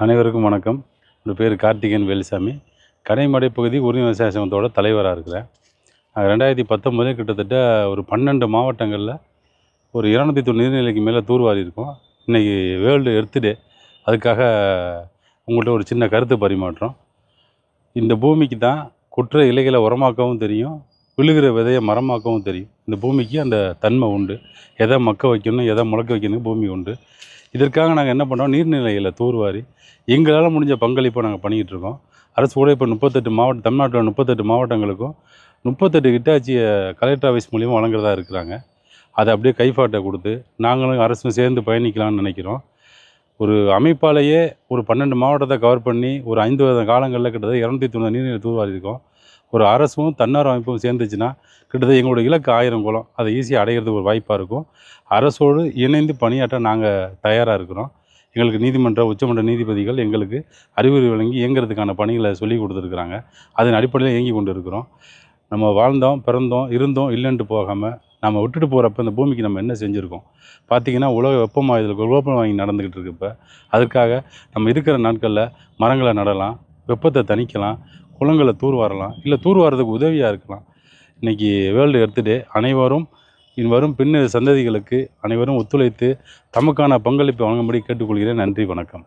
அனைவருக்கும் வணக்கம். என்னோட பேர் கார்த்திகேயன் வேலுசாமி. கடைமடை பகுதி உரிமை விவசாய சங்கத்தோட தலைவராக இருக்கிறேன். 2019 கிட்டத்தட்ட ஒரு 12 மாவட்டங்களில் ஒரு 290 நீர்நிலைக்கு மேலே தூர்வாரி இருக்கோம். இன்றைக்கி வேர்ல்டு எர்த் டே. அதுக்காக உங்கள்கிட்ட ஒரு சின்ன கருத்து பரிமாற்றம். இந்த பூமிக்கு தான் குற்ற இலைகளை உரமாக்கவும் தெரியும், விழுகிற விதையை மரமாக்கவும் தெரியும். இந்த பூமிக்கு அந்த தன்மை உண்டு. எதை மக்க வைக்கணும், எதை முளைக்க வைக்கணும் பூமி உண்டு. இதற்காக நாங்கள் என்ன பண்ணுறோம், நீர்நிலைகளை தூர்வாரி எங்களால் முடிஞ்ச பங்களிப்பை நாங்கள் பண்ணிக்கிட்டு இருக்கோம். அரசு கூட இப்போ 38 மாவட்டம், தமிழ்நாட்டில் 38 மாவட்டங்களுக்கும் 38 ஹிட்டாச்சியை கலெக்டர் ஆஃபீஸ் மூலிமா வழங்குறதா இருக்கிறாங்க. அதை அப்படியே கைப்பாட்டை கொடுத்து நாங்களும் அரசும் சேர்ந்து பயணிக்கலாம்னு நினைக்கிறோம். ஒரு அமைப்பாலேயே ஒரு 12 மாவட்டத்தை கவர் பண்ணி ஒரு 5 வருட காலங்களில் கிட்டத்தட்ட 290 நீர்நிலை தூர்வாரி இருக்கோம். ஒரு அரசும் தன்னார்வ அமைப்பும் சேர்ந்துச்சுன்னா கிட்டத்தட்ட எங்களோட இலக்கு 1000 குளம். அதை ஈஸியாக அடைகிறதுக்கு ஒரு வாய்ப்பாக இருக்கும். அரசோடு இணைந்து பணியாற்ற நாங்கள் தயாராக இருக்கிறோம். எங்களுக்கு நீதிமன்ற, உச்சமன்ற நீதிபதிகள் எங்களுக்கு அறிவுரை வழங்கி இயங்குறதுக்கான பணிகளை சொல்லி கொடுத்துருக்குறாங்க. அதன் அடிப்படையில் இயங்கி கொண்டு இருக்கிறோம். நம்ம வாழ்ந்தோம், பிறந்தோம், இருந்தோம், இல்லைன்ட்டு போகாமல் நம்ம விட்டுட்டு போகிறப்ப இந்த பூமிக்கு நம்ம என்ன செஞ்சுருக்கோம் பார்த்திங்கன்னா, உலக வெப்பமாயுதல் குளோபல் வார்மிங் நடந்துக்கிட்டு இருக்கு. இப்போ அதுக்காக நம்ம இருக்கிற நாட்களில் மரங்களை நடலாம், வெப்பத்தை தணிக்கலாம், குளங்களை தூர்வாரலாம், இல்லை தூர்வாரத்துக்கு உதவியாக இருக்கலாம். இன்றைக்கி வேர்ல்டு எர்த் டே. அனைவரும் வரும் பின்னர் சந்ததிகளுக்கு அனைவரும் ஒத்துழைத்து தமக்கான பங்களிப்பை வழங்கும்படி கேட்டுக்கொள்கிறேன். நன்றி, வணக்கம்.